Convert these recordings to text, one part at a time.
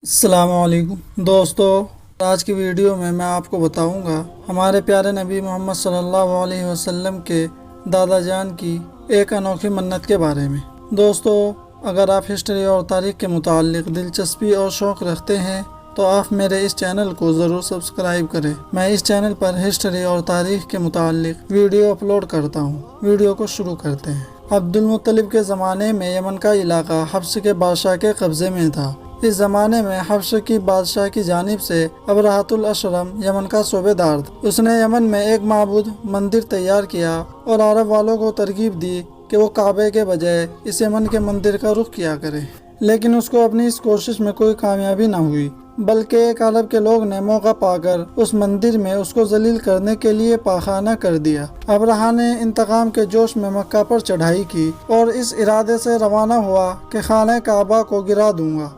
السلام علیکم دوستو، آج کی ویڈیو میں آپ کو بتاؤں گا ہمارے پیارے نبی محمد صلی اللہ علیہ وسلم کے دادا جان کی ایک انوکھی منت کے بارے میں۔ دوستو، اگر آپ ہسٹری اور تاریخ کے متعلق دلچسپی اور شوق رکھتے ہیں تو آپ میرے اس چینل کو ضرور سبسکرائب کریں۔ میں اس چینل پر ہسٹری اور تاریخ کے متعلق ویڈیو اپلوڈ کرتا ہوں۔ ویڈیو کو شروع کرتے ہیں۔ عبد المطلب کے زمانے میں یمن کا علاقہ حبش کے بادشاہ کے قبضے میں تھا۔ اس زمانے میں حبش کی بادشاہ کی جانب سے ابرہۃ الاشرم یمن کا صوبے دار تھا۔ اس نے یمن میں ایک معبود مندر تیار کیا اور عرب والوں کو ترغیب دی کہ وہ کعبے کے بجائے اس یمن کے مندر کا رخ کیا کرے، لیکن اس کو اپنی اس کوشش میں کوئی کامیابی نہ ہوئی، بلکہ ایک عرب کے لوگ نے موقع پا کر اس مندر میں اس کو ذلیل کرنے کے لیے پاخانہ کر دیا۔ ابرہہ نے انتقام کے جوش میں مکہ پر چڑھائی کی اور اس ارادے سے روانہ ہوا کہ خانہ کعبہ کو گرا دوں گا۔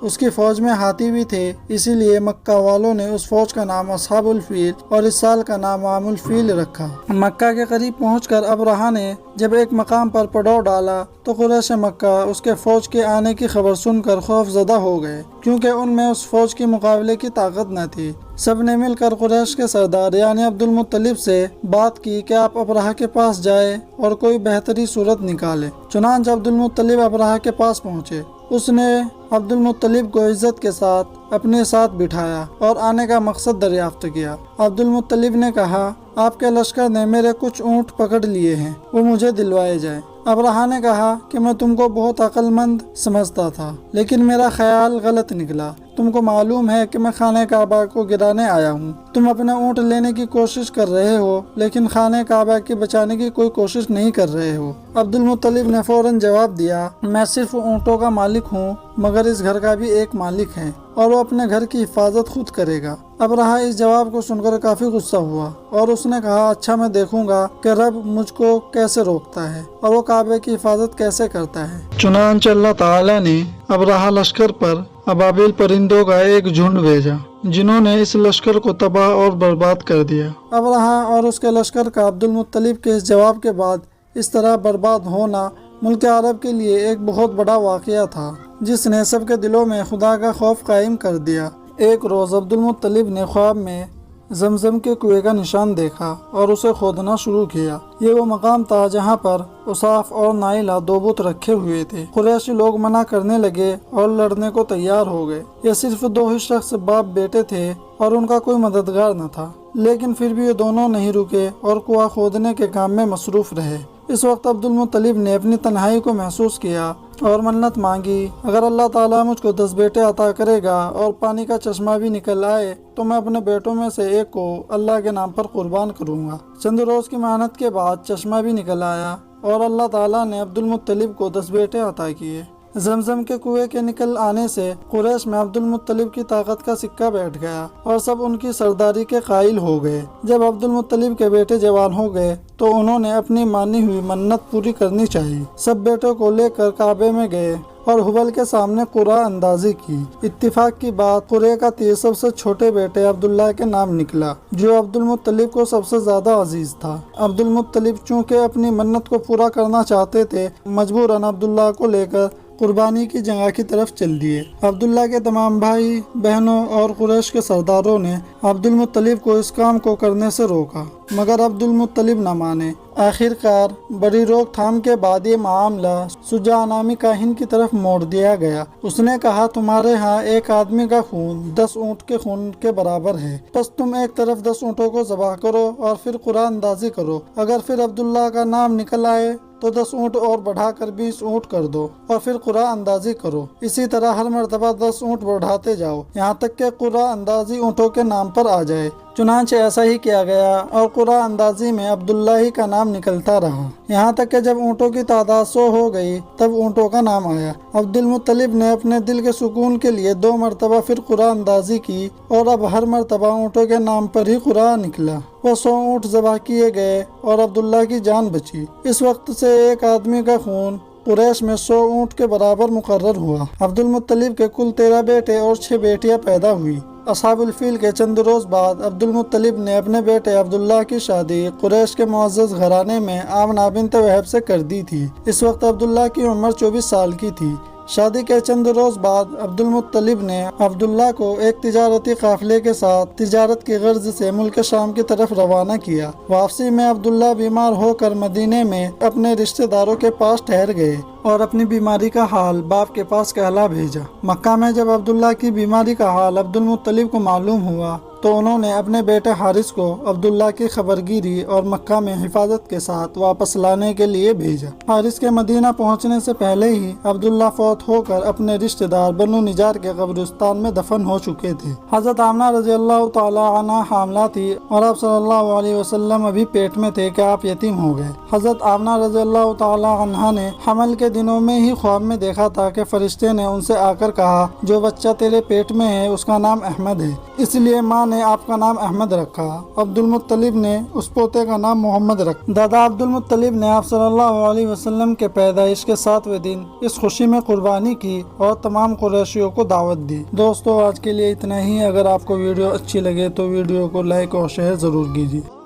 اس کی فوج میں ہاتھی بھی تھے، اسی لیے مکہ والوں نے اس فوج کا نام اصحاب الفیل اور اس سال کا نام عام الفیل رکھا۔ مکہ کے قریب پہنچ کر ابرہہ نے جب ایک مقام پر پڑاؤ ڈالا تو قریش مکہ اس کے فوج کے آنے کی خبر سن کر خوف زدہ ہو گئے، کیونکہ ان میں اس فوج کی مقابلے کی طاقت نہ تھی۔ سب نے مل کر قریش کے سردار یعنی عبد المطلب سے بات کی کہ آپ ابرہہ کے پاس جائیں اور کوئی بہتری صورت نکالے۔ چنانچہ عبد المطلب ابرہہ کے پاس پہنچے۔ اس نے عبد المطلب کو عزت کے ساتھ اپنے ساتھ بٹھایا اور آنے کا مقصد دریافت کیا۔ عبد المطلب نے کہا، آپ کے لشکر نے میرے کچھ اونٹ پکڑ لیے ہیں، وہ مجھے دلوائے جائیں۔ ابرہہ نے کہا کہ میں تم کو بہت عقل مند سمجھتا تھا، لیکن میرا خیال غلط نکلا۔ تم کو معلوم ہے کہ میں خانہ کعبہ کو گرانے آیا ہوں۔ تم اپنے اونٹ لینے کی کوشش کر رہے ہو، لیکن خانہ کعبہ کی بچانے کی کوئی کوشش نہیں کر رہے ہو۔ عبد المطلب نے فوراً جواب دیا، میں صرف اونٹوں کا مالک ہوں، مگر اس گھر کا بھی ایک مالک ہے اور وہ اپنے گھر کی حفاظت خود کرے گا۔ ابرہہ اس جواب کو سن کر کافی غصہ ہوا اور اس نے کہا، اچھا میں دیکھوں گا کہ رب مجھ کو کیسے روکتا ہے اور وہ کعبے کی حفاظت کیسے کرتا ہے۔ چنانچہ اللہ تعالیٰ نے ابرہہ لشکر پر ابابیل پرندوں کا ایک جھنڈ بھیجا، جنہوں نے اس لشکر کو تباہ اور برباد کر دیا۔ ابرہہ اور اس کے لشکر کا عبد المطلب کے اس جواب کے بعد اس طرح برباد ہونا ملک عرب کے لیے ایک بہت بڑا واقعہ تھا، جس نے سب کے دلوں میں خدا کا خوف قائم کر دیا۔ ایک روز عبد المطلب نے خواب میں زمزم کے کنویں کا نشان دیکھا اور اسے کھودنا شروع کیا۔ یہ وہ مقام تھا جہاں پر اصاف اور نائلہ دو بت رکھے ہوئے تھے۔ قریشی لوگ منع کرنے لگے اور لڑنے کو تیار ہو گئے۔ یہ صرف دو ہی شخص باپ بیٹے تھے اور ان کا کوئی مددگار نہ تھا، لیکن پھر بھی یہ دونوں نہیں رکے اور کنواں کھودنے کے کام میں مصروف رہے۔ اس وقت عبد المطلب نے اپنی تنہائی کو محسوس کیا اور منت مانگی، اگر اللہ تعالیٰ مجھ کو 10 بیٹے عطا کرے گا اور پانی کا چشمہ بھی نکل آئے تو میں اپنے بیٹوں میں سے ایک کو اللہ کے نام پر قربان کروں گا۔ چند روز کی محنت کے بعد چشمہ بھی نکل آیا اور اللہ تعالیٰ نے عبد المطلب کو 10 بیٹے عطا کیے۔ زمزم کے کنویں کے نکل آنے سے قریش میں عبد المطلب کی طاقت کا سکہ بیٹھ گیا اور سب ان کی سرداری کے قائل ہو گئے۔ جب عبد المطلب کے بیٹے جوان ہو گئے تو انہوں نے اپنی مانی ہوئی منت پوری کرنی چاہیے۔ سب بیٹوں کو لے کر کعبے میں گئے اور حبل کے سامنے قرعہ اندازی کی۔ اتفاق کی بات، قرعے کا تیر سب سے چھوٹے بیٹے عبداللہ کے نام نکلا، جو عبد المطلب کو سب سے زیادہ عزیز تھا۔ عبد المطلب چونکہ اپنی منت کو پورا کرنا چاہتے تھے، مجبوراً عبداللہ کو لے کر قربانی کی جگہ کی طرف چل دیے۔ عبداللہ کے تمام بھائی بہنوں اور قریش کے سرداروں نے عبد المطلب کو اس کام کو کرنے سے روکا، مگر عبد المطلب نہ مانے۔ آخر کار بڑی روک تھام کے بعد یہ معاملہ شجاع نامی کاہن کی طرف موڑ دیا گیا۔ اس نے کہا، تمہارے ہاں ایک آدمی کا خون 10 اونٹ کے خون کے برابر ہے، بس تم ایک طرف 10 اونٹوں کو ذبح کرو اور پھر قرعہ اندازی کرو۔ اگر پھر عبداللہ کا نام نکل آئے تو 10 اونٹ اور بڑھا کر 20 اونٹ کر دو اور پھر قرعہ اندازی کرو۔ اسی طرح ہر مرتبہ 10 اونٹ بڑھاتے جاؤ یہاں تک کہ قرعہ اندازی اونٹوں کے نام پر آ جائے۔ چنانچہ ایسا ہی کیا گیا اور قرعہ اندازی میں عبداللہ ہی کا نام نکلتا رہا، یہاں تک کہ جب اونٹوں کی تعداد 100 ہو گئی تب اونٹوں کا نام آیا۔ عبد المطلب نے اپنے دل کے سکون کے لیے 2 مرتبہ پھر قرعہ اندازی کی اور اب ہر مرتبہ اونٹوں کے نام پر ہی قرعہ نکلا۔ وہ 100 اونٹ ذبح کیے گئے اور عبداللہ کی جان بچی۔ اس وقت سے ایک آدمی کا خون قریش میں 100 اونٹ کے برابر مقرر ہوا۔ عبد المطلب کے کل 13 بیٹے اور 6 بیٹیاں پیدا ہوئی۔ اصحاب الفیل کے چند روز بعد عبد المطلب نے اپنے بیٹے عبداللہ کی شادی قریش کے معزز گھرانے میں آمنہ بنت وہب سے کر دی تھی۔ اس وقت عبداللہ کی عمر 24 سال کی تھی۔ شادی کے چند روز بعد عبد المطلب نے عبداللہ کو ایک تجارتی قافلے کے ساتھ تجارت کی غرض سے ملک شام کی طرف روانہ کیا۔ واپسی میں عبداللہ بیمار ہو کر مدینے میں اپنے رشتہ داروں کے پاس ٹھہر گئے اور اپنی بیماری کا حال باپ کے پاس کہلا بھیجا۔ مکہ میں جب عبداللہ کی بیماری کا حال عبد المطلب کو معلوم ہوا تو انہوں نے اپنے بیٹے حارث کو عبداللہ کی خبرگیری اور مکہ میں حفاظت کے ساتھ واپس لانے کے لیے بھیجا۔ حارث کے مدینہ پہنچنے سے پہلے ہی عبداللہ فوت ہو کر اپنے رشتہ دار بنو نجار کے قبرستان میں دفن ہو چکے تھے۔ حضرت آمنہ رضی اللہ تعالی عنہ حاملہ تھی اور آپ صلی اللہ علیہ وسلم ابھی پیٹ میں تھے کہ آپ یتیم ہو گئے۔ حضرت آمنہ رضی اللہ تعالی عنہ نے حمل کے دنوں میں ہی خواب میں دیکھا تھا کہ فرشتے نے ان سے آ کر کہا جو بچہ تیرے پیٹ میں ہے اس کا نام احمد ہے، اس لیے ماں نے آپ کا نام احمد رکھا۔ عبد المطلب نے اس پوتے کا نام محمد رکھا۔ دادا عبد المطلب نے آپ صلی اللہ علیہ وسلم کے پیدائش کے 7ویں دن اس خوشی میں قربانی کی اور تمام قریشیوں کو دعوت دی۔ دوستو آج کے لیے اتنا ہی۔ اگر آپ کو ویڈیو اچھی لگے تو ویڈیو کو لائک اور شیئر ضرور کیجیے۔